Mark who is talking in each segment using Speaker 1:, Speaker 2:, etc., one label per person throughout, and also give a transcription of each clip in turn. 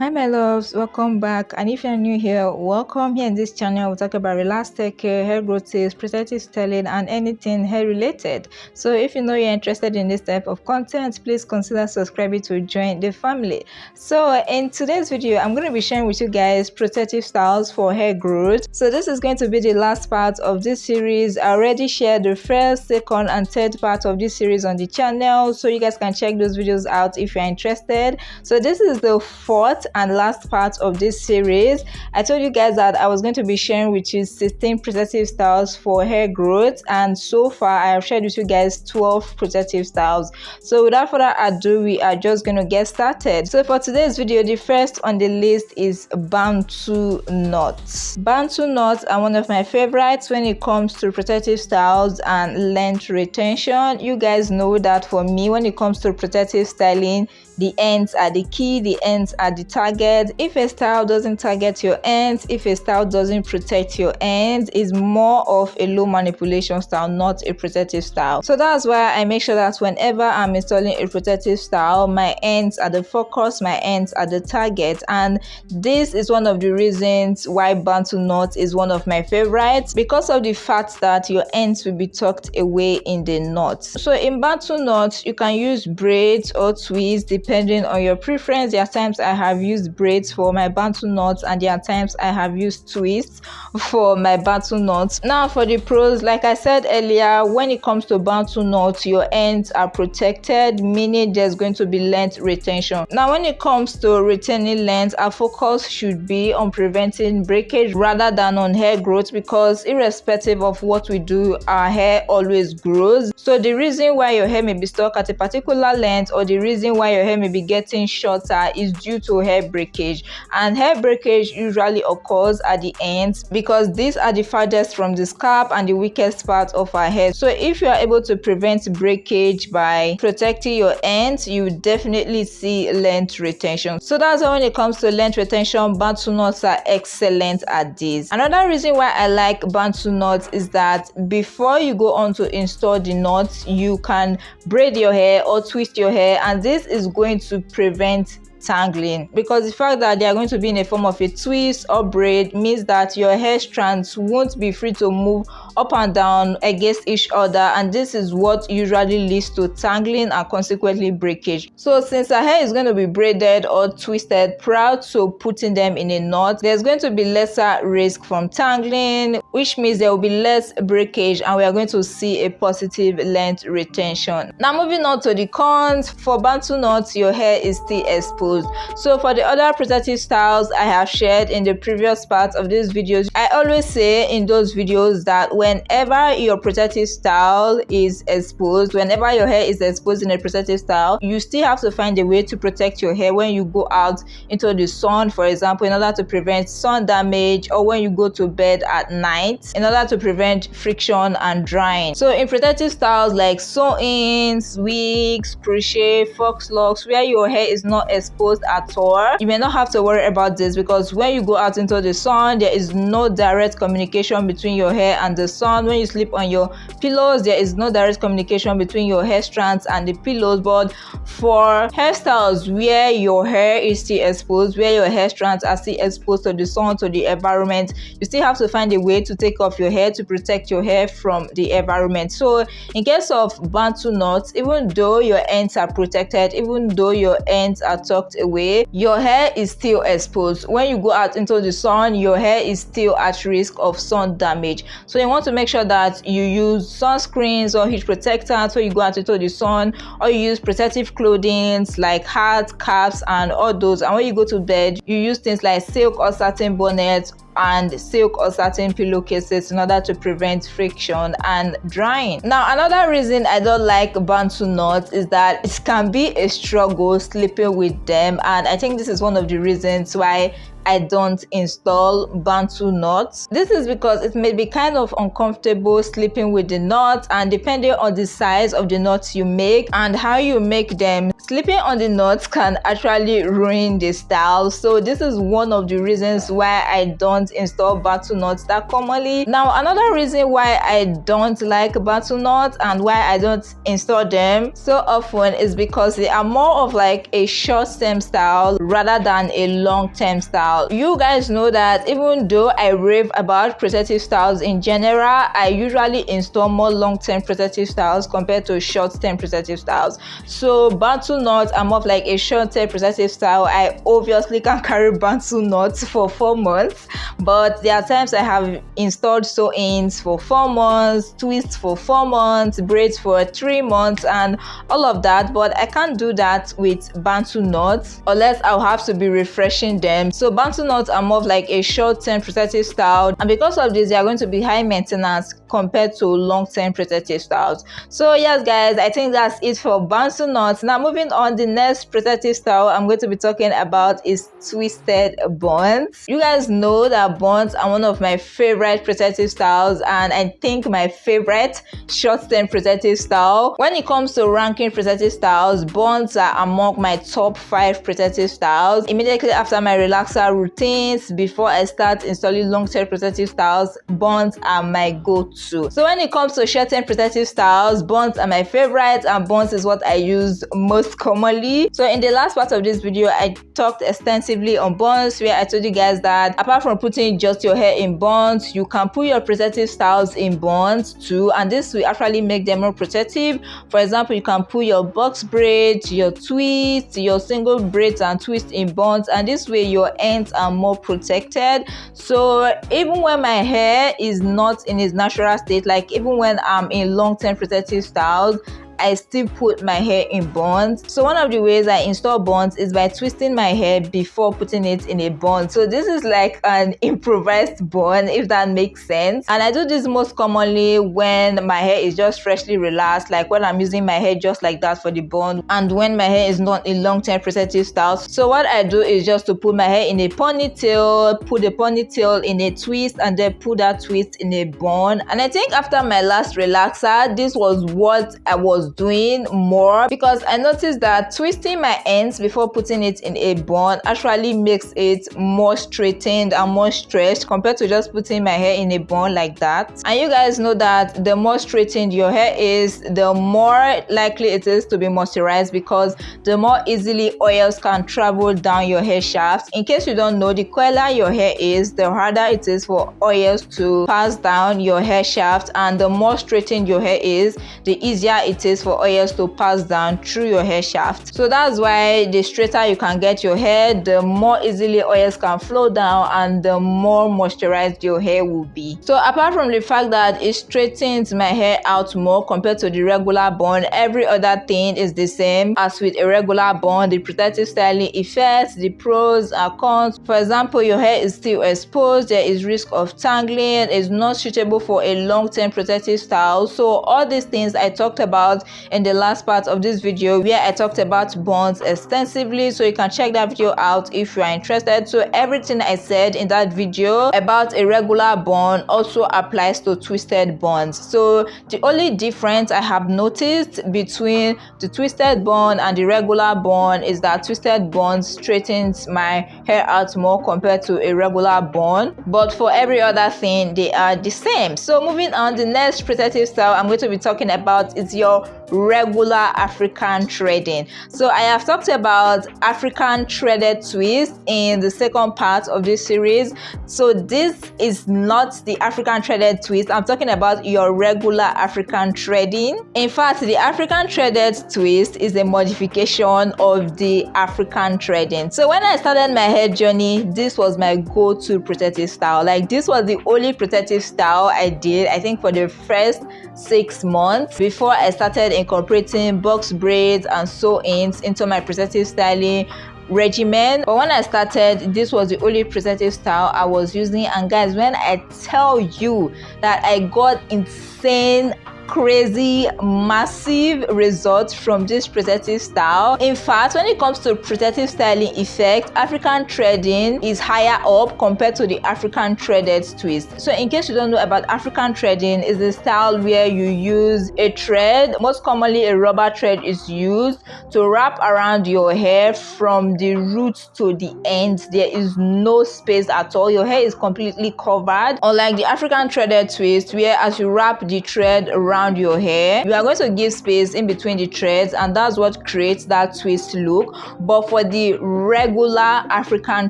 Speaker 1: Hi my loves, welcome back, and if you're new here, welcome. Here in this channel we'll talk about relaxed hair care, hair growth tips, protective styling, and anything hair related. So if you know you're interested in this type of content, please consider subscribing to join the family. So in today's video I'm going to be sharing with you guys protective styles for hair growth. So this is going to be the last part of this series. I already shared the first, second, and third part of this series on the channel, so you guys can check those videos out if you're interested. So this is the fourth and last part of this series. I told you guys that I was going to be sharing with you 16 protective styles for hair growth, and so far I have shared with you guys 12 protective styles. So without further ado, we are just going to get started. So for today's video, the first on the list is Bantu knots. Bantu knots are one of my favorites when it comes to protective styles and length retention. You guys know that for me, when it comes to protective styling, the ends are the key, the ends are the target. If a style doesn't target your ends, if a style doesn't protect your ends, it's more of a low manipulation style, not a protective style. So that's why I make sure that whenever I'm installing a protective style, my ends are the focus, my ends are the target. And this is one of the reasons why Bantu knot is one of my favorites, because of the fact that your ends will be tucked away in the knot. So in Bantu knots, you can use braids or twists depending on your preference. There are times I have used braids for my Bantu knots, and there are times I have used twists for my Bantu knots. Now for the pros, like I said earlier, when it comes to Bantu knots, your ends are protected, meaning there's going to be length retention. Now when it comes to retaining length, our focus should be on preventing breakage rather than on hair growth, because irrespective of what we do, our hair always grows. So the reason why your hair may be stuck at a particular length, or the reason why your hair may be getting shorter, is due to hair breakage. And hair breakage usually occurs at the ends, because these are the farthest from the scalp and the weakest part of our hair. So if you are able to prevent breakage by protecting your ends, you definitely see length retention. So that's why when it comes to length retention, Bantu knots are excellent at this. Another reason why I like Bantu knots is that before you go on to install the knots, you can braid your hair or twist your hair, and this is going to prevent tangling, because the fact that they are going to be in a form of a twist or braid means that your hair strands won't be free to move up and down against each other, and this is what usually leads to tangling and consequently breakage. So since our hair is going to be braided or twisted prior to putting them in a knot, there's going to be lesser risk from tangling, which means there will be less breakage, and we are going to see a positive length retention. Now moving on to the cons. For Bantu knots, your hair is still exposed. So for the other protective styles I have shared in the previous part of these videos, I always say in those videos that whenever your protective style is exposed, whenever your hair is exposed in a protective style, you still have to find a way to protect your hair when you go out into the sun, for example, in order to prevent sun damage, or when you go to bed at night, in order to prevent friction and drying. So in protective styles like sew-ins, wigs, crochet, fox locks, where your hair is not exposed at all, you may not have to worry about this, because when you go out into the sun, there is no direct communication between your hair and the sun. When you sleep on your pillows, there is no direct communication between your hair strands and the pillows. But for hairstyles where your hair is still exposed, where your hair strands are still exposed to the sun, to the environment, you still have to find a way to take off your hair to protect your hair from the environment. So in case of Bantu knots, even though your ends are protected, even though your ends are tucked away, your hair is still exposed. When you go out into the sun, your hair is still at risk of sun damage. So you want to make sure that you use sunscreens or heat protectants when you go out into the sun, or you use protective clothing like hats, caps, and all those. And when you go to bed, you use things like silk or satin bonnets and silk or satin pillowcases in order to prevent friction and drying. Now another reason I don't like Bantu knots is that it can be a struggle sleeping with them, and I think this is one of the reasons why I don't install bantu knots. This is because it may be kind of uncomfortable sleeping with the knots, and depending on the size of the knots you make and how you make them, sleeping on the knots can actually ruin the style. So this is one of the reasons why I don't install bantu knots that commonly. Now another reason why I don't like bantu knots and why I don't install them so often is because they are more of like a short-term style rather than a long-term style. You guys know that even though I rave about protective styles in general, I usually install more long-term protective styles compared to short-term protective styles. So bantu knots are more of like a short-term protective style. I obviously can carry bantu knots for 4 months, but there are times I have installed sew-ins for 4 months, twists for 4 months, braids for 3 months, and all of that. But I can't do that with bantu knots unless I'll have to be refreshing them. So bantu knots are more of like a short-term protective style, and because of this they are going to be high maintenance compared to long-term protective styles. So yes guys, I think that's it for bantu knots. Now moving on, the next protective style I'm going to be talking about is twisted buns. You guys know that buns are one of my favorite protective styles, and I think my favorite short-term protective style. When it comes to ranking protective styles, buns are among my top 5 protective styles. Immediately after my relaxer routines, before I start installing long-term protective styles, buns are my go-to. So when it comes to short-term protective styles, buns are my favorite, and buns is what I use most commonly. So in the last part of this video, I talked extensively on buns, where I told you guys that apart from putting just your hair in buns, you can put your protective styles in buns too, and this will actually make them more protective. For example, you can put your box braids, your twists, your single braids and twists in buns, and this way your ends are more protected. So even when my hair is not in its natural state, like even when I'm in long-term protective styles, I still put my hair in buns. So one of the ways I install buns is by twisting my hair before putting it in a bun. So this is like an improvised bun, if that makes sense. And I do this most commonly when my hair is just freshly relaxed, like when I'm using my hair just like that for the bun, and when my hair is not in long-term protective styles. So what I do is just to put my hair in a ponytail, put the ponytail in a twist, and then put that twist in a bun. And I think after my last relaxer, this was what I was doing more, because I noticed that twisting my ends before putting it in a bun actually makes it more straightened and more stretched compared to just putting my hair in a bun like that. And you guys know that the more straightened your hair is, the more likely it is to be moisturized, because the more easily oils can travel down your hair shaft. In case you don't know, the coiler your hair is, the harder it is for oils to pass down your hair shaft, and the more straightened your hair is, the easier it is for oils to pass down through your hair shaft. So that's why the straighter you can get your hair, the more easily oils can flow down and the more moisturized your hair will be. So apart from the fact that it straightens my hair out more compared to the regular bun, every other thing is the same as with a regular bun. The protective styling effects, the pros and cons. For example, your hair is still exposed, there is risk of tangling, it's not suitable for a long-term protective style. So all these things I talked about in the last part of this video, where I talked about buns extensively, so you can check that video out if you are interested. So everything I said in that video about a regular bun also applies to twisted buns. So the only difference I have noticed between the twisted bun and the regular bun is that twisted bun straightens my hair out more compared to a regular bun, but for every other thing they are the same. So moving on, the next protective style I'm going to be talking about is your regular African threading. So I have talked about African threaded twist in the second part of this series. So this is not the African threaded twist. I'm talking about your regular African threading. In fact, the African threaded twist is a modification of the African threading. So when I started my hair journey, this was my go-to protective style. Like, this was the only protective style I did, I think, for the first 6 months before I started incorporating box braids and sew-ins into my protective styling regimen. But when I started, this was the only protective style I was using. And guys, when I tell you that I got insane crazy massive results from this protective style. In fact, when it comes to protective styling effect, African threading is higher up compared to the African threaded twist. So in case you don't know about African threading, is a style where you use a thread, most commonly a rubber thread is used to wrap around your hair from the roots to the ends. There is no space at all. Your hair is completely covered, unlike the African threaded twist, where as you wrap the thread around your hair, you are going to give space in between the threads, and that's what creates that twist look. But for the regular African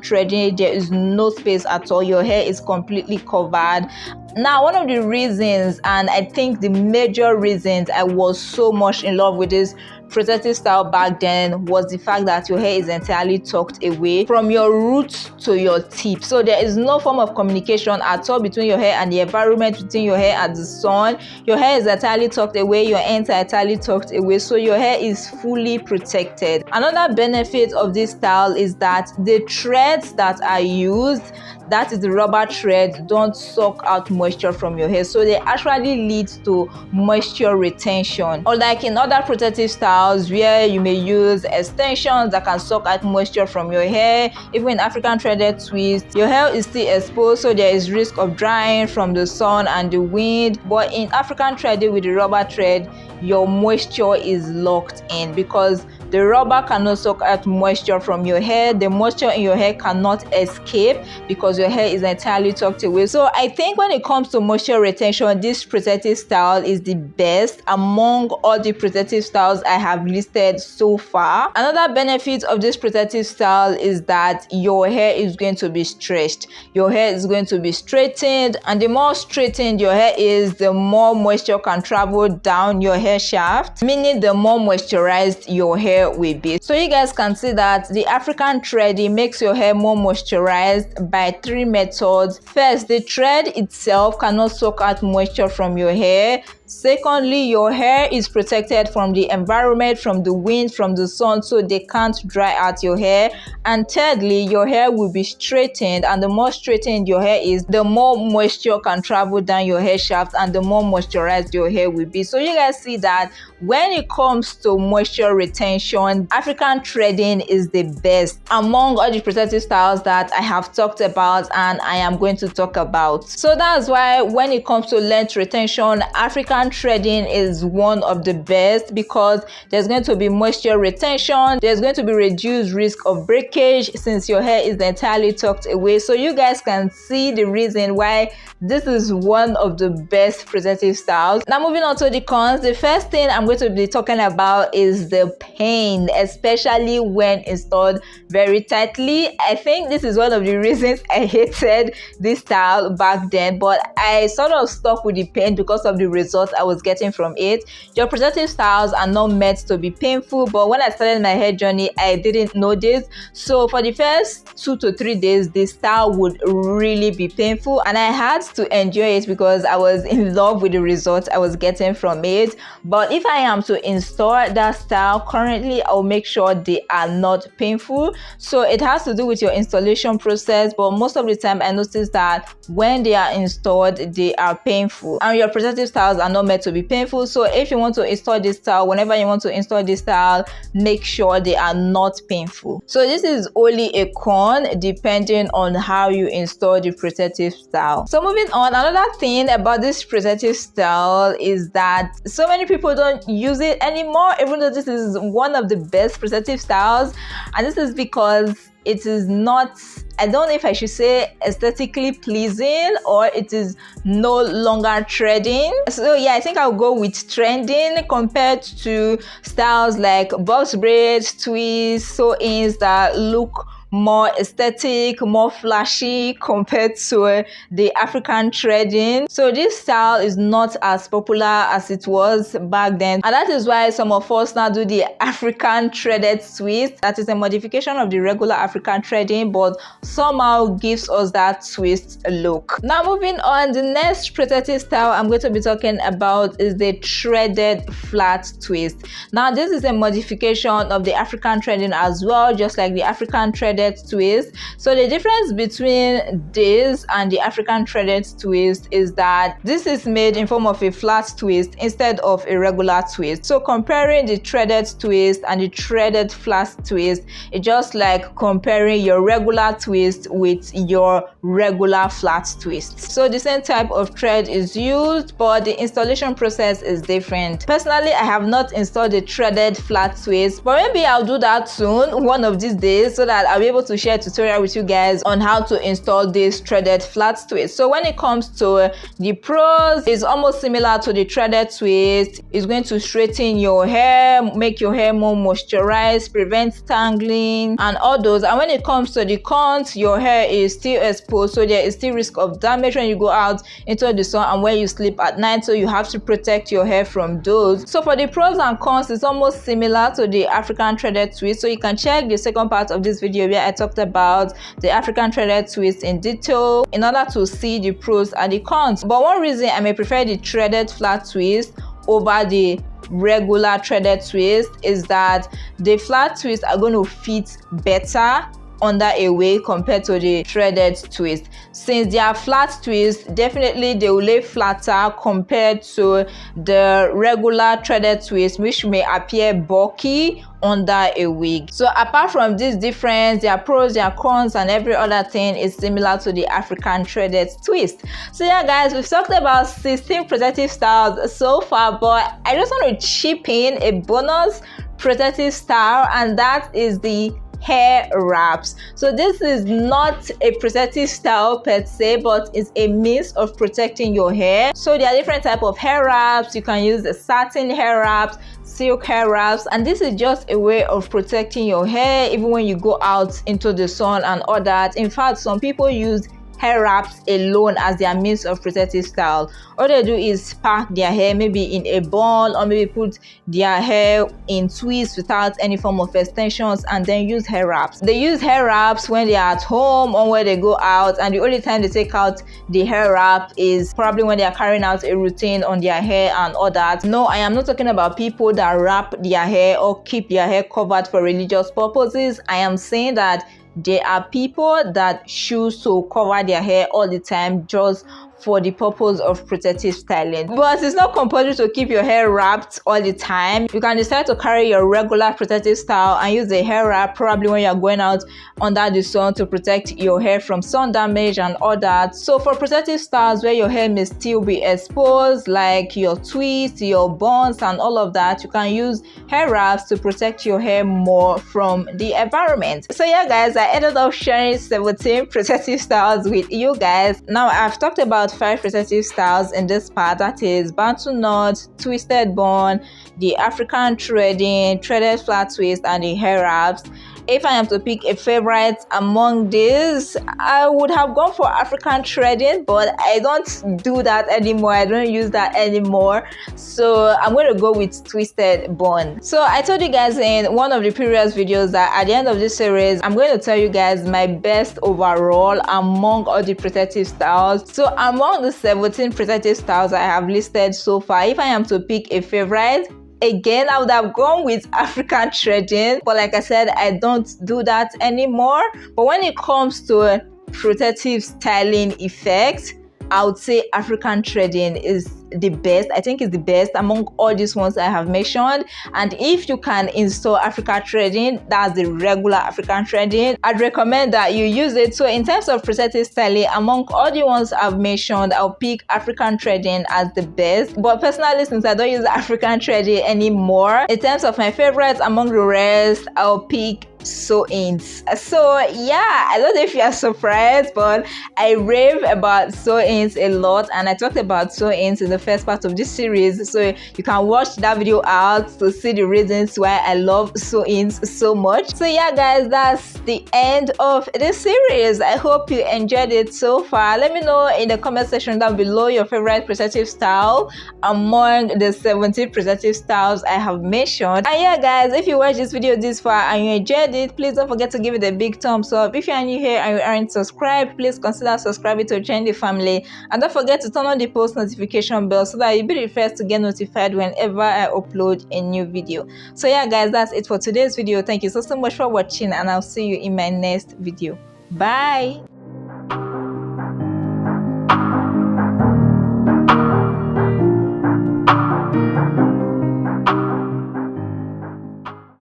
Speaker 1: threading, there is no space at all. Your hair is completely covered. Now, one of the reasons, and I think the major reasons I was so much in love with this protective style back then, was the fact that your hair is entirely tucked away from your roots to your tip. So there is no form of communication at all between your hair and the environment, between your hair and the sun. Your hair is entirely tucked away, your ends are entirely tucked away, so your hair is fully protected. Another benefit of this style is that the threads that are used, that is the rubber thread, don't suck out moisture from your hair, so they actually lead to moisture retention. Unlike in other protective styles where you may use extensions that can suck out moisture from your hair, even in African threaded twist, your hair is still exposed, so there is risk of drying from the sun and the wind. But in African threading with the rubber thread, your moisture is locked in because the rubber cannot suck out moisture from your hair. The moisture in your hair cannot escape because your hair is entirely tucked away. So I think when it comes to moisture retention, this protective style is the best among all the protective styles I have listed so far. Another benefit of this protective style is that your hair is going to be stretched. Your hair is going to be straightened, and the more straightened your hair is, the more moisture can travel down your hair shaft, meaning the more moisturized your hair will be. So you guys can see that the African threading makes your hair more moisturized by 3 methods. First, the thread itself cannot soak out moisture from your hair. Secondly, your hair is protected from the environment, from the wind, from the sun, so they can't dry out your hair. And thirdly, your hair will be straightened, and the more straightened your hair is, the more moisture can travel down your hair shaft and the more moisturized your hair will be. So you guys see that when it comes to moisture retention, African threading is the best among all the protective styles that I have talked about and I am going to talk about. So that's why when it comes to length retention, African threading is one of the best because there's going to be moisture retention, there's going to be reduced risk of breakage since your hair is entirely tucked away. So you guys can see the reason why this is one of the best protective styles. Now moving on to the cons, the first thing I'm going to be talking about is the pain, especially when installed very tightly. I think this is one of the reasons I hated this style back then, but I sort of stuck with the pain because of the results I was getting from it. Your protective styles are not meant to be painful, but when I started my hair journey, I didn't know this. So for the first 2 to 3 days, this style would really be painful, and I had to endure it because I was in love with the results I was getting from it. But if I am to install that style currently, I'll make sure they are not painful. So it has to do with your installation process, but most of the time I notice that when they are installed, they are painful, and your protective styles are not meant to be painful. So if you want to install this style, whenever you want to install this style, make sure they are not painful. So this is only a con depending on how you install the protective style. So moving on, another thing about this protective style is that so many people don't use it anymore, even though this is one of the best protective styles. And this is because it is not, I don't know if I should say aesthetically pleasing, or it is no longer trending. So yeah, I think I'll go with trending compared to styles like box braids, twists, sew-ins that look more aesthetic, more flashy compared to the African threading. So this style is not as popular as it was back then, and that is why some of us now do the African threaded twist. That is a modification of the regular African threading, but somehow gives us that twist look. Now moving on, the next protective style I'm going to be talking about is the threaded flat twist. Now this is a modification of the African threading as well, just like the African threaded threaded twist. So the difference between this and the African threaded twist is that this is made in form of a flat twist instead of a regular twist. So comparing the threaded twist and the threaded flat twist, it's just like comparing your regular twist with your regular flat twist. So the same type of thread is used, but the installation process is different. Personally, I have not installed the threaded flat twist, but maybe I'll do that soon one of these days, so that I'll be able to share a tutorial with you guys on how to install this threaded flat twist. So when it comes to the pros, it's almost similar to the threaded twist. It's going to straighten your hair, make your hair more moisturized, prevent tangling and all those. And when it comes to the cons, your hair is still exposed, so there is still risk of damage when you go out into the sun and when you sleep at night, so you have to protect your hair from those. So for the pros and cons, it's almost similar to the African threaded twist. So you can check the second part of this video where I talked about the African threaded twist in detail in order to see the pros and the cons. But one reason I may prefer the threaded flat twist over the regular threaded twist is that the flat twists are going to fit better under a wig compared to the threaded twist. Since they are flat twists, definitely they will lay flatter compared to the regular threaded twist, which may appear bulky under a wig. So apart from this difference, their pros, their cons, and every other thing is similar to the African threaded twist. So yeah guys, we've talked about 16 protective styles so far, but I just want to chip in a bonus protective style, and that is the hair wraps. So this is not a protective style per se, but it's a means of protecting your hair. So there are different types of hair wraps. You can use the satin hair wraps, silk hair wraps, and this is just a way of protecting your hair even when you go out into the sun and all that. In fact, some people use hair wraps alone as their means of protective style. All they do is pack their hair maybe in a ball, or maybe put their hair in twists without any form of extensions, and then use hair wraps. They use hair wraps when they are at home or when they go out, and the only time they take out the hair wrap is probably when they are carrying out a routine on their hair and all that. No, I am not talking about people that wrap their hair or keep their hair covered for religious purposes. I am saying that there are people that choose to cover their hair all the time just for the purpose of protective styling. But it's not compulsory to keep your hair wrapped all the time. You can decide to carry your regular protective style and use a hair wrap probably when you're going out under the sun to protect your hair from sun damage and all that. So for protective styles where your hair may still be exposed, like your twists, your buns and all of that, you can use hair wraps to protect your hair more from the environment. So yeah guys, I ended up sharing 17 protective styles with you guys. Now I've talked about 5 protective styles in this part, that is bantu knot, twisted bun, the African threading, threaded flat twist, and the hair wraps. If I am to pick a favorite among these, I would have gone for African threading, but I don't do that anymore. I don't use that anymore. So I'm going to go with twisted bun. So I told you guys in one of the previous videos that at the end of this series, I'm going to tell you guys my best overall among all the protective styles. So among the 17 protective styles I have listed so far, if I am to pick a favorite, again, I would have gone with African threading, but like I said, I don't do that anymore. But when it comes to protective styling effect, I would say African threading is the best. I think it's the best among all these ones I have mentioned. And if you can install African threading, that's the regular African threading, I'd recommend that you use it. So in terms of protective styling, among all the ones I've mentioned, I'll pick African threading as the best. But personally, since I don't use African threading anymore, in terms of my favorites among the rest, I'll pick sew-ins. So yeah, I don't know if you are surprised, but I rave about sew-ins a lot, and I talked about sew-ins in the first part of this series, so you can watch that video out to see the reasons why I love sew-ins so much. So yeah guys, that's the end of this series. I hope you enjoyed it so far. Let me know in the comment section down below your favorite protective style among the 17 protective styles I have mentioned. And yeah guys, if you watched this video this far and you enjoyed enjoyed it, please don't forget to give it a big thumbs up. If you are new here and you aren't subscribed, please consider subscribing to join the family, and don't forget to turn on the post notification bell so that you'll be the first to get notified whenever I upload a new video. So yeah guys, that's it for today's video. Thank you so much for watching, and I'll see you in my next video. Bye.